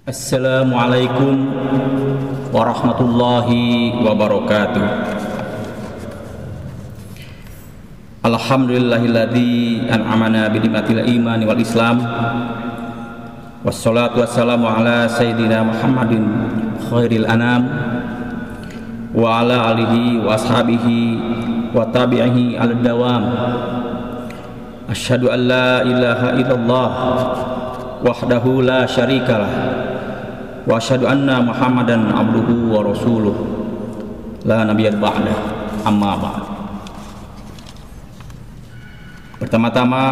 Assalamualaikum warahmatullahi wabarakatuh. Alhamdulillahilladzi an'amana binikmatil imani wal islam. Wassalatu wassalamu ala sayyidina Muhammadin khairil anam wa ala alihi wa ashabihi wa tabi'ihi ala dawam. Asyhadu an la ilaha illallah wahdahu la syarikalah wa asyhadu anna Muhammadan abduhu wa rasuluh la nabiyya ba'da, amma ba'd. Pertama-tama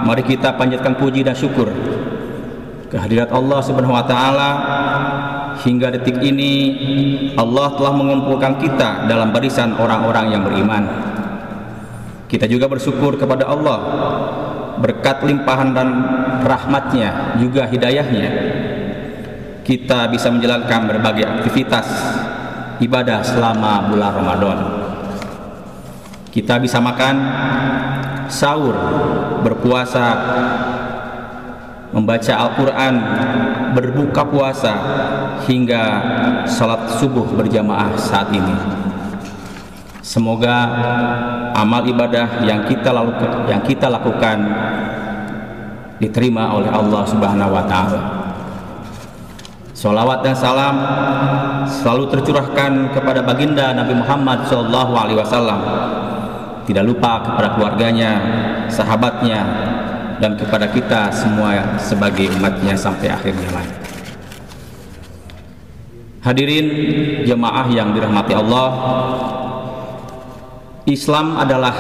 mari kita panjatkan puji dan syukur kehadirat Allah Subhanahu wa taala. Hingga detik ini Allah telah mengumpulkan kita dalam barisan orang-orang yang beriman. Kita juga bersyukur kepada Allah berkat limpahan dan rahmatnya juga hidayahnya kita bisa menjalankan berbagai aktivitas ibadah selama bulan Ramadan. Kita bisa makan, sahur, berpuasa, membaca Al-Quran, berbuka puasa, hingga salat subuh berjamaah saat ini. Semoga amal ibadah yang kita lakukan diterima oleh Allah Subhanahu wa taala. Sholawat dan salam selalu tercurahkan kepada baginda Nabi Muhammad SAW, tidak lupa kepada keluarganya, sahabatnya, dan kepada kita semua sebagai umatnya sampai akhir zaman. Hadirin jemaah yang dirahmati Allah, Islam adalah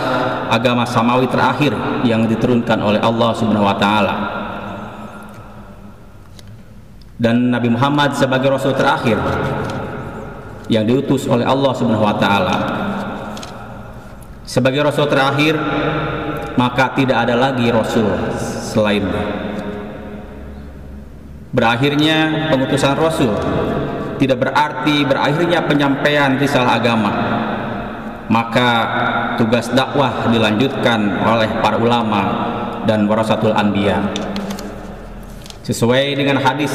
agama samawi terakhir yang diturunkan oleh Allah Subhanahu wa taala. Dan Nabi Muhammad sebagai rasul terakhir yang diutus oleh Allah Subhanahu wa taala. Sebagai rasul terakhir, maka tidak ada lagi rasul selainnya. Berakhirnya pengutusan rasul tidak berarti berakhirnya penyampaian risalah agama. Maka tugas dakwah dilanjutkan oleh para ulama dan warasatul anbiya. Sesuai dengan hadis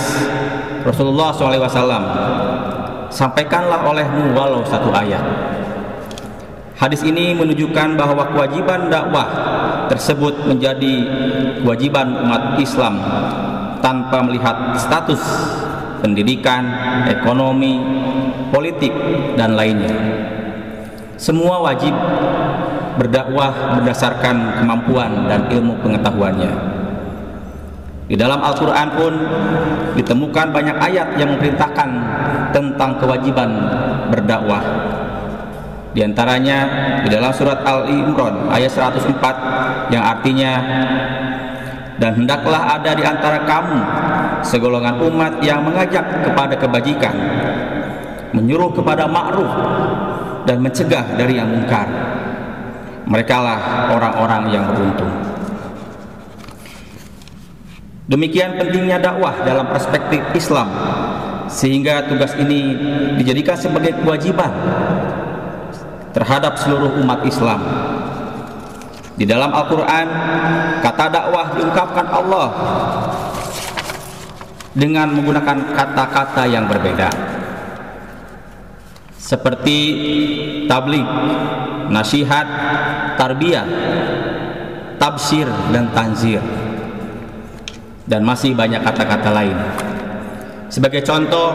Rasulullah SAW, sampaikanlah olehmu walau satu ayat. Hadis ini menunjukkan bahwa kewajiban dakwah tersebut menjadi kewajiban umat Islam tanpa melihat status, pendidikan, ekonomi, politik, dan lainnya. Semua wajib berdakwah berdasarkan kemampuan dan ilmu pengetahuannya. Di dalam Al-Quran pun ditemukan banyak ayat yang memerintahkan tentang kewajiban berdakwah. Di antaranya di dalam surat Al-Imran ayat 104 yang artinya, dan hendaklah ada di antara kamu segolongan umat yang mengajak kepada kebajikan, menyuruh kepada ma'ruf, dan mencegah dari yang mungkar. Merekalah orang-orang yang beruntung. Demikian pentingnya dakwah dalam perspektif Islam, sehingga tugas ini dijadikan sebagai kewajiban terhadap seluruh umat Islam. Di dalam Al-Quran, kata dakwah diungkapkan Allah dengan menggunakan kata-kata yang berbeda, seperti tabligh, nasihat, tarbiyah, tabsyir, dan tanzir, dan masih banyak kata-kata lain. Sebagai contoh,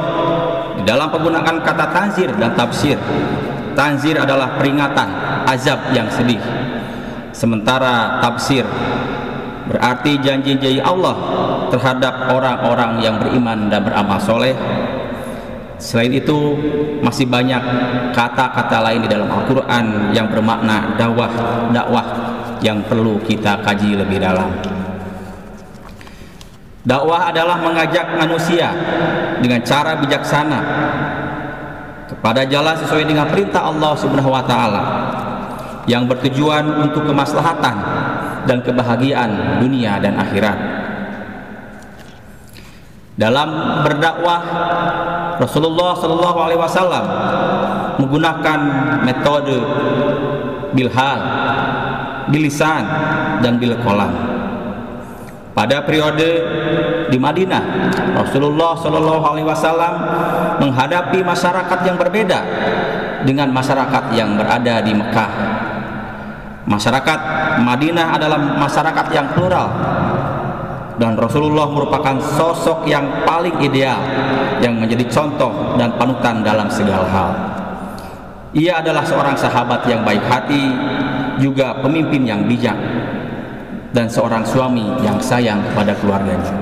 di dalam penggunaan kata tanzir dan tafsir, tanzir adalah peringatan azab yang sedih, sementara tafsir berarti janji-janji Allah terhadap orang-orang yang beriman dan beramal soleh. Selain itu, masih banyak kata-kata lain di dalam Al-Quran yang bermakna dakwah yang perlu kita kaji lebih dalam. Dakwah adalah mengajak manusia dengan cara bijaksana kepada jalan sesuai dengan perintah Allah Subhanahu wa taala yang bertujuan untuk kemaslahatan dan kebahagiaan dunia dan akhirat. Dalam berdakwah, Rasulullah SAW menggunakan metode bilhal, bilisan, dan bilqalam. Pada periode di Madinah, Rasulullah Shallallahu Alaihi Wasallam menghadapi masyarakat yang berbeda dengan masyarakat yang berada di Mekah. Masyarakat Madinah adalah masyarakat yang plural, dan Rasulullah merupakan sosok yang paling ideal yang menjadi contoh dan panutan dalam segala hal. Ia adalah seorang sahabat yang baik hati, juga pemimpin yang bijak, dan seorang suami yang sayang kepada keluarganya.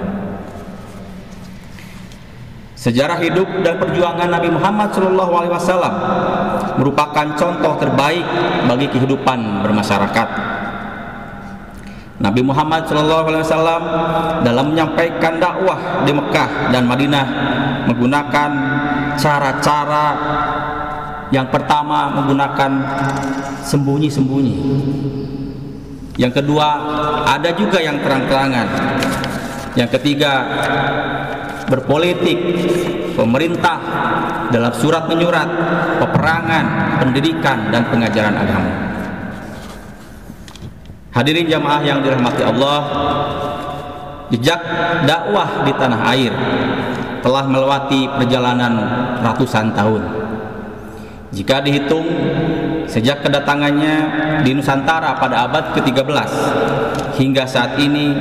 Sejarah hidup dan perjuangan Nabi Muhammad SAW merupakan contoh terbaik bagi kehidupan bermasyarakat. Nabi Muhammad SAW dalam menyampaikan dakwah di Mekah dan Madinah menggunakan cara-cara yang pertama menggunakan sembunyi-sembunyi. Yang kedua, ada juga yang terang-terangan. Yang ketiga, berpolitik, pemerintah dalam surat menyurat, peperangan, pendidikan, dan pengajaran agama. Hadirin jamaah yang dirahmati Allah, jejak dakwah di tanah air telah melewati perjalanan ratusan tahun. Jika dihitung sejak kedatangannya di Nusantara pada abad ke-13 hingga saat ini,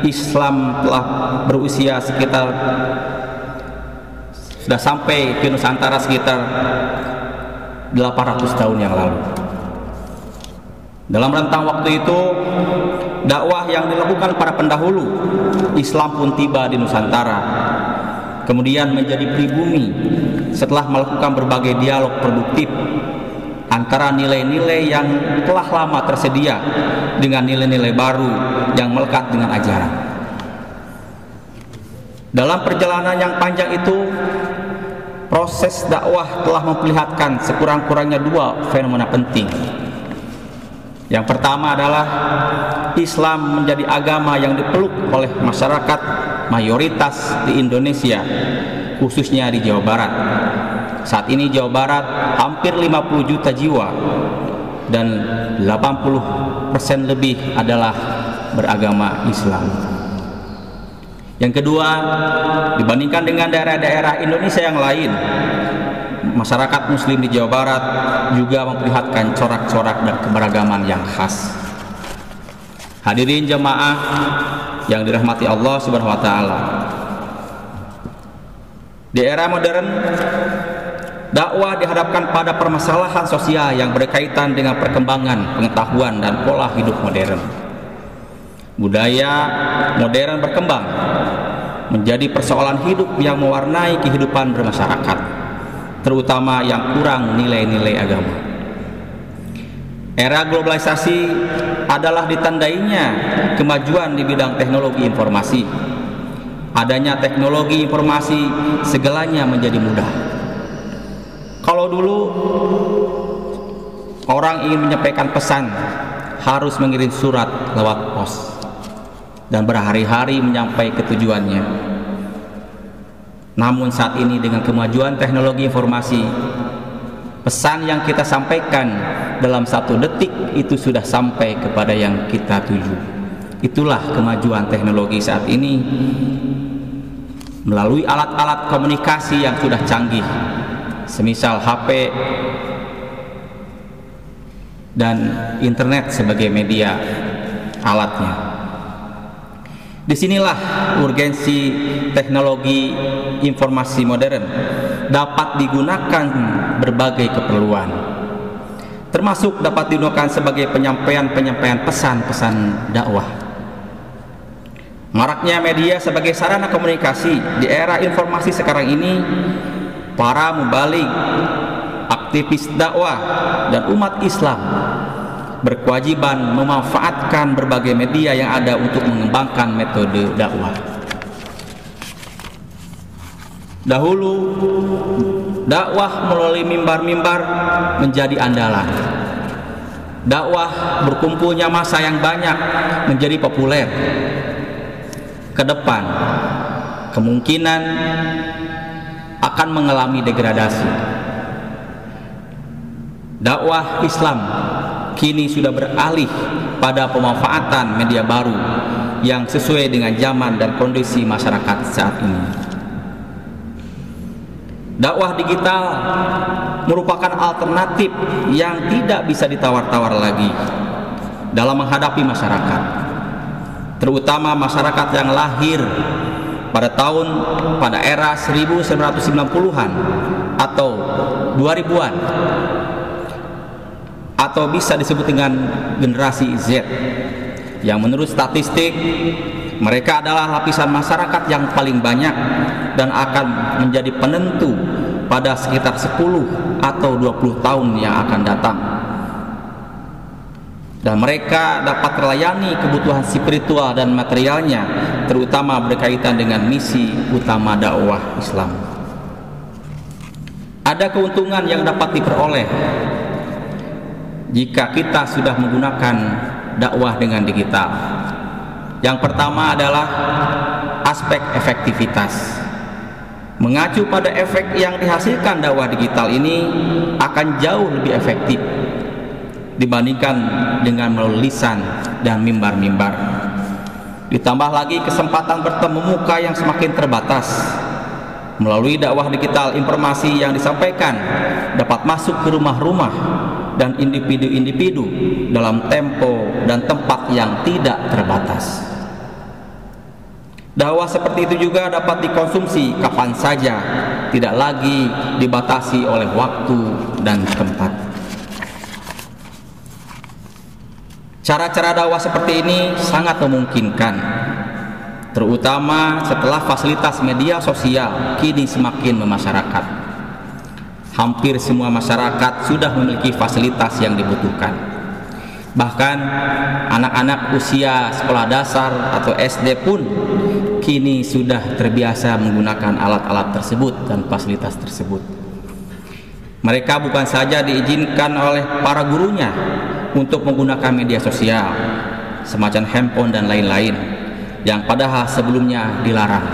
Islam telah berusia sekitar sudah sampai ke Nusantara sekitar 800 tahun yang lalu. Dalam rentang waktu itu, dakwah yang dilakukan para pendahulu Islam pun tiba di Nusantara, kemudian menjadi pribumi setelah melakukan berbagai dialog produktif antara nilai-nilai yang telah lama tersedia dengan nilai-nilai baru yang melekat dengan ajaran. Dalam perjalanan yang panjang itu, proses dakwah telah memperlihatkan sekurang-kurangnya dua fenomena penting. Yang pertama adalah Islam menjadi agama yang dipeluk oleh masyarakat mayoritas di Indonesia, khususnya di Jawa Barat. Saat ini Jawa Barat hampir 50 juta jiwa dan 80% lebih adalah beragama Islam. Yang kedua, dibandingkan dengan daerah-daerah Indonesia yang lain, masyarakat Muslim di Jawa Barat juga memperlihatkan corak-corak dan keberagaman yang khas. Hadirin jemaah yang dirahmati Allah Subhanahu wa taala. Di era modern, dakwah dihadapkan pada permasalahan sosial yang berkaitan dengan perkembangan pengetahuan dan pola hidup modern. Budaya modern berkembang menjadi persoalan hidup yang mewarnai kehidupan bermasyarakat, terutama yang kurang nilai-nilai agama. Era globalisasi adalah ditandainya kemajuan di bidang teknologi informasi. Adanya teknologi informasi, segalanya menjadi mudah. Kalau dulu orang ingin menyampaikan pesan harus mengirim surat lewat pos dan berhari-hari menyampai ke tujuannya. Namun saat ini dengan kemajuan teknologi informasi, pesan yang kita sampaikan dalam 1 detik itu sudah sampai kepada yang kita tuju. Itulah kemajuan teknologi saat ini melalui alat-alat komunikasi yang sudah canggih, semisal HP dan internet sebagai media alatnya. Disinilah urgensi teknologi informasi modern dapat digunakan berbagai keperluan, termasuk dapat digunakan sebagai penyampaian pesan-pesan dakwah. Maraknya media sebagai sarana komunikasi di era informasi sekarang ini, para mubalik, aktivis dakwah, dan umat Islam berkewajiban memanfaatkan berbagai media yang ada untuk mengembangkan metode dakwah. Dahulu, dakwah melalui mimbar-mimbar menjadi andalan. Dakwah berkumpulnya massa yang banyak menjadi populer. Kedepan, kemungkinan akan mengalami degradasi. Dakwah Islam kini sudah beralih pada pemanfaatan media baru yang sesuai dengan zaman dan kondisi masyarakat saat ini. Dakwah digital merupakan alternatif yang tidak bisa ditawar-tawar lagi dalam menghadapi masyarakat, terutama masyarakat yang lahir pada era 1990-an atau 2000-an, atau bisa disebut dengan generasi Z, yang menurut statistik mereka adalah lapisan masyarakat yang paling banyak dan akan menjadi penentu pada sekitar 10 atau 20 tahun yang akan datang. Dan mereka dapat terlayani kebutuhan spiritual dan materialnya, terutama berkaitan dengan misi utama dakwah Islam. Ada keuntungan yang dapat diperoleh jika kita sudah menggunakan dakwah dengan digital. Yang pertama adalah aspek efektivitas. Mengacu pada efek yang dihasilkan dakwah digital ini akan jauh lebih efektif dibandingkan dengan melalui lisan dan mimbar-mimbar. Ditambah lagi kesempatan bertemu muka yang semakin terbatas. Melalui dakwah digital, informasi yang disampaikan dapat masuk ke rumah-rumah dan individu-individu dalam tempo dan tempat yang tidak terbatas. Dakwah seperti itu juga dapat dikonsumsi kapan saja, tidak lagi dibatasi oleh waktu dan tempat. Cara-cara dakwah seperti ini sangat memungkinkan, terutama setelah fasilitas media sosial kini semakin memasyarakat. Hampir semua masyarakat sudah memiliki fasilitas yang dibutuhkan. Bahkan anak-anak usia sekolah dasar atau SD pun kini sudah terbiasa menggunakan alat-alat tersebut dan fasilitas tersebut. Mereka bukan saja diizinkan oleh para gurunya untuk menggunakan media sosial semacam handphone dan lain-lain yang padahal sebelumnya dilarang.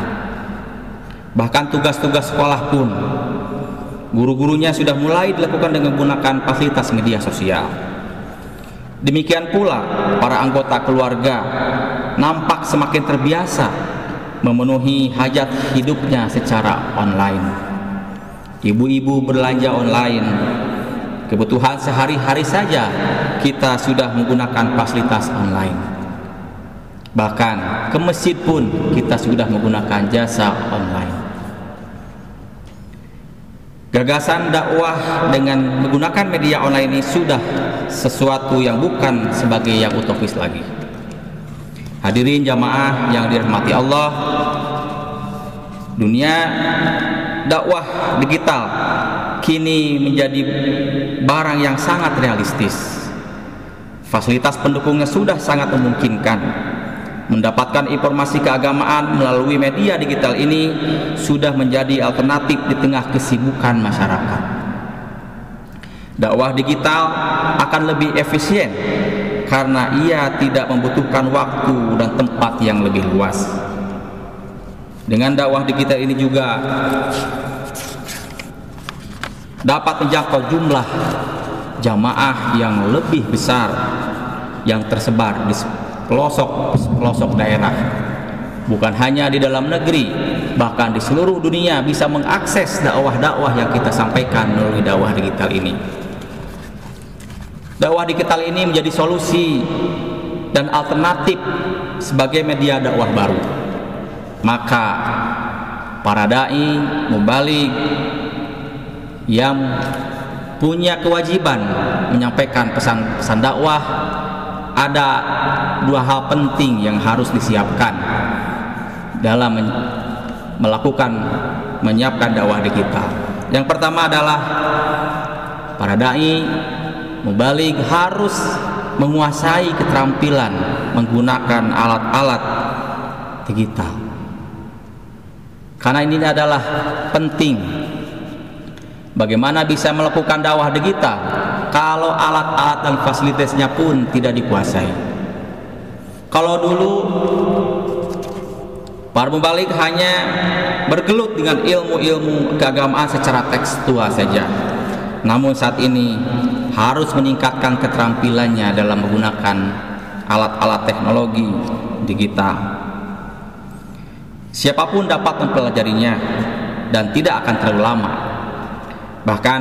Bahkan tugas-tugas sekolah pun guru-gurunya sudah mulai dilakukan dengan menggunakan fasilitas media sosial. Demikian pula para anggota keluarga nampak semakin terbiasa memenuhi hajat hidupnya secara online. Ibu-ibu belanja online, kebutuhan sehari-hari saja kita sudah menggunakan fasilitas online. Bahkan ke masjid pun kita sudah menggunakan jasa online. Gagasan dakwah dengan menggunakan media online ini sudah sesuatu yang bukan sebagai yang utopis lagi. Hadirin jamaah yang dirahmati Allah, dunia dakwah digital kini menjadi barang yang sangat realistis. Fasilitas pendukungnya sudah sangat memungkinkan. Mendapatkan informasi keagamaan melalui media digital ini sudah menjadi alternatif di tengah kesibukan masyarakat. Dakwah digital akan lebih efisien karena ia tidak membutuhkan waktu dan tempat yang lebih luas. Dengan dakwah digital ini juga dapat menjangkau jumlah jamaah yang lebih besar yang tersebar di pelosok-pelosok daerah, bukan hanya di dalam negeri, bahkan di seluruh dunia bisa mengakses dakwah-dakwah yang kita sampaikan melalui dakwah digital ini. Dakwah digital ini menjadi solusi dan alternatif sebagai media dakwah baru. Maka para dai, mubaligh yang punya kewajiban menyampaikan pesan-pesan dakwah, ada dua hal penting yang harus disiapkan dalam menyiapkan dakwah digital. Yang pertama adalah para dai mubaligh harus menguasai keterampilan menggunakan alat-alat digital, karena ini adalah penting. Bagaimana bisa melakukan dakwah digital kalau alat-alat dan fasilitasnya pun tidak dikuasai? Kalau dulu para mubaligh hanya bergelut dengan ilmu-ilmu keagamaan secara tekstual saja, namun saat ini harus meningkatkan keterampilannya dalam menggunakan alat-alat teknologi digital. Siapapun dapat mempelajarinya dan tidak akan terlalu lama. Bahkan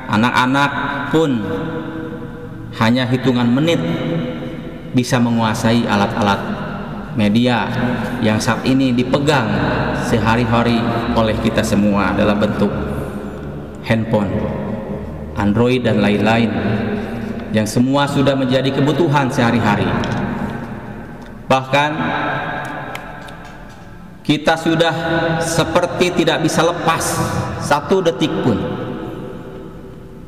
anak-anak pun hanya hitungan menit bisa menguasai alat-alat media yang saat ini dipegang sehari-hari oleh kita semua dalam bentuk handphone, Android dan lain-lain, yang semua sudah menjadi kebutuhan sehari-hari. Bahkan kita sudah seperti tidak bisa lepas satu detik pun.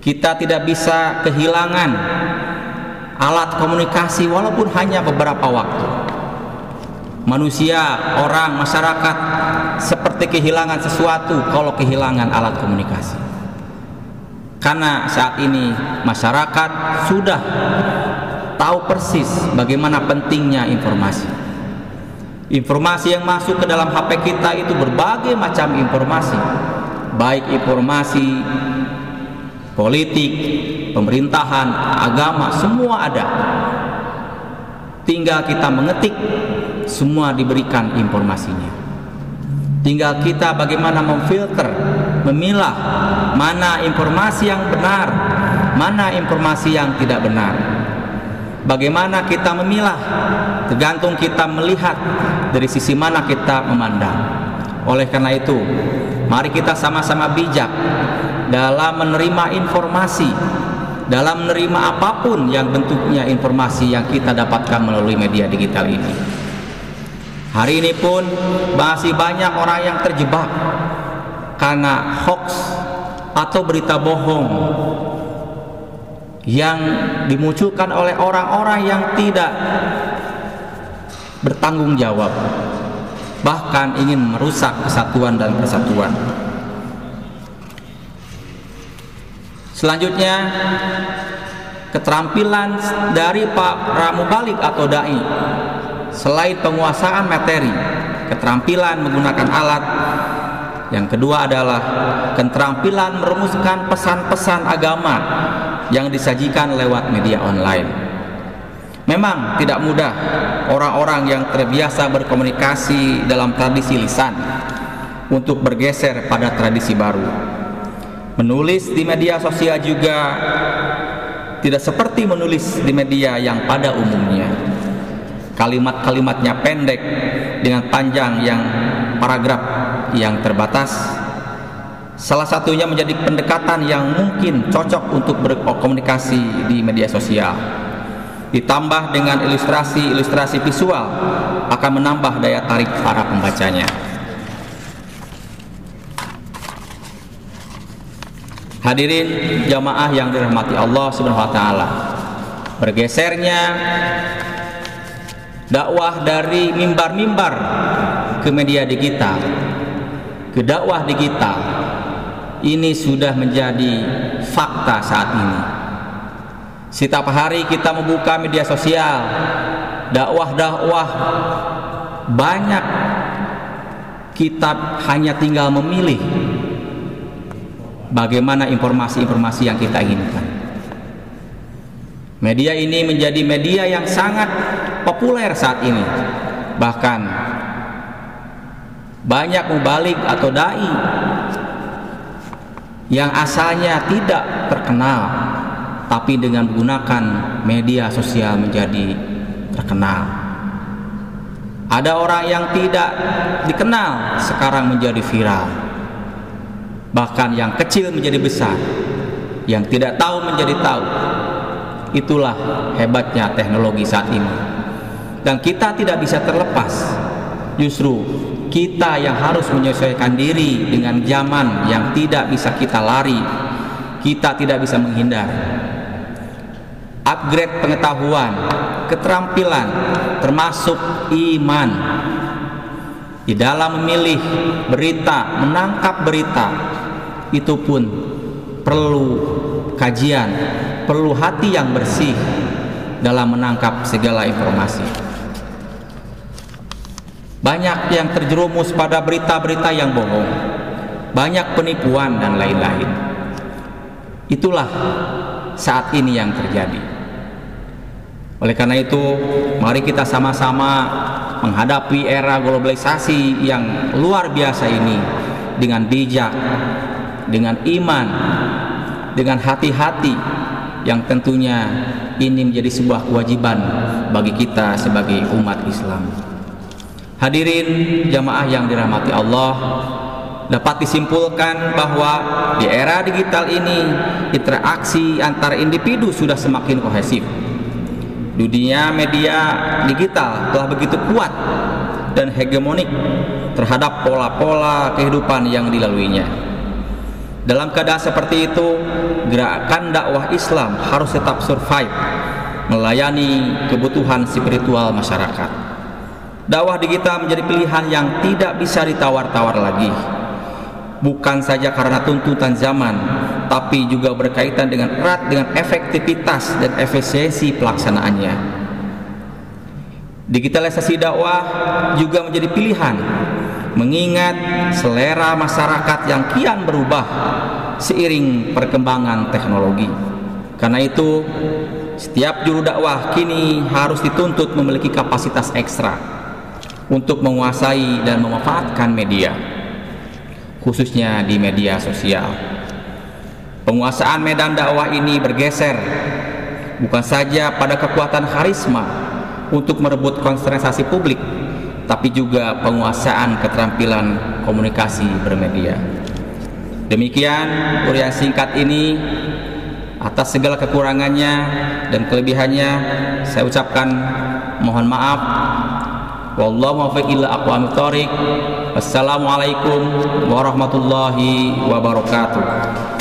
Kita tidak bisa kehilangan alat komunikasi walaupun hanya beberapa waktu. Manusia, orang, masyarakat seperti kehilangan sesuatu kalau kehilangan alat komunikasi. Karena saat ini masyarakat sudah tahu persis bagaimana pentingnya informasi. Informasi yang masuk ke dalam HP kita itu berbagai macam informasi, baik informasi politik, pemerintahan, agama, semua ada. Tinggal kita mengetik, semua diberikan informasinya. Tinggal kita bagaimana memfilter, memilah mana informasi yang benar, mana informasi yang tidak benar. Bagaimana kita memilah, tergantung kita melihat dari sisi mana kita memandang. Oleh karena itu, mari kita sama-sama bijak dalam menerima informasi, dalam menerima apapun yang bentuknya informasi yang kita dapatkan melalui media digital ini. Hari ini pun masih banyak orang yang terjebak karena hoax atau berita bohong yang dimunculkan oleh orang-orang yang tidak bertanggung jawab, bahkan ingin merusak kesatuan dan persatuan. Selanjutnya, keterampilan dari para mubalik atau dai, selain penguasaan materi, keterampilan menggunakan alat, yang kedua adalah keterampilan merumuskan pesan-pesan agama yang disajikan lewat media online. Memang tidak mudah orang-orang yang terbiasa berkomunikasi dalam tradisi lisan untuk bergeser pada tradisi baru. Menulis di media sosial juga tidak seperti menulis di media yang pada umumnya. Kalimat-kalimatnya pendek dengan panjang yang paragraf yang terbatas. Salah satunya menjadi pendekatan yang mungkin cocok untuk berkomunikasi di media sosial. Ditambah dengan ilustrasi-ilustrasi visual akan menambah daya tarik para pembacanya. Hadirin jamaah yang dirahmati Allah Subhanahu wa taala. Bergesernya dakwah dari mimbar-mimbar ke media digital, ke dakwah digital, ini sudah menjadi fakta saat ini. Setiap hari kita membuka media sosial, dakwah-dakwah banyak, kita hanya tinggal memilih bagaimana informasi-informasi yang kita inginkan. Media ini menjadi media yang sangat populer saat ini. Bahkan banyak mubalik atau dai yang asalnya tidak terkenal, tapi dengan menggunakan media sosial menjadi terkenal. Ada orang yang tidak dikenal sekarang menjadi viral. Bahkan yang kecil menjadi besar, yang tidak tahu menjadi tahu. Itulah hebatnya teknologi saat ini. Dan kita tidak bisa terlepas. Justru kita yang harus menyesuaikan diri dengan zaman yang tidak bisa kita lari. Kita tidak bisa menghindar. Upgrade pengetahuan, keterampilan, termasuk iman. Di dalam memilih berita, menangkap berita, itu pun perlu kajian, perlu hati yang bersih dalam menangkap segala informasi. Banyak yang terjerumus pada berita-berita yang bohong, banyak penipuan dan lain-lain. Itulah saat ini yang terjadi. Oleh karena itu, mari kita sama-sama menghadapi era globalisasi yang luar biasa ini dengan bijak, dengan iman, dengan hati-hati, yang tentunya ini menjadi sebuah kewajiban bagi kita sebagai umat Islam. Hadirin jamaah yang dirahmati Allah, dapat disimpulkan bahwa di era digital ini interaksi antar individu sudah semakin kohesif. Dunia media digital telah begitu kuat dan hegemonik terhadap pola-pola kehidupan yang dilaluinya. Dalam keadaan seperti itu, gerakan dakwah Islam harus tetap survive, melayani kebutuhan spiritual masyarakat. Dakwah digital menjadi pilihan yang tidak bisa ditawar-tawar lagi, bukan saja karena tuntutan zaman, tapi juga berkaitan dengan erat dengan efektivitas dan efisiensi pelaksanaannya. Digitalisasi dakwah juga menjadi pilihan, mengingat selera masyarakat yang kian berubah seiring perkembangan teknologi. Karena itu, setiap juru dakwah kini harus dituntut memiliki kapasitas ekstra untuk menguasai dan memanfaatkan media, khususnya di media sosial. Penguasaan medan dakwah ini bergeser bukan saja pada kekuatan karisma untuk merebut konsentrasi publik, tapi juga penguasaan keterampilan komunikasi bermedia. Demikian uraian singkat ini. Atas segala kekurangannya dan kelebihannya, saya ucapkan mohon maaf. Wallahu muwaffiq ila aqwamit thoriq. Wassalamualaikum warahmatullahi wabarakatuh.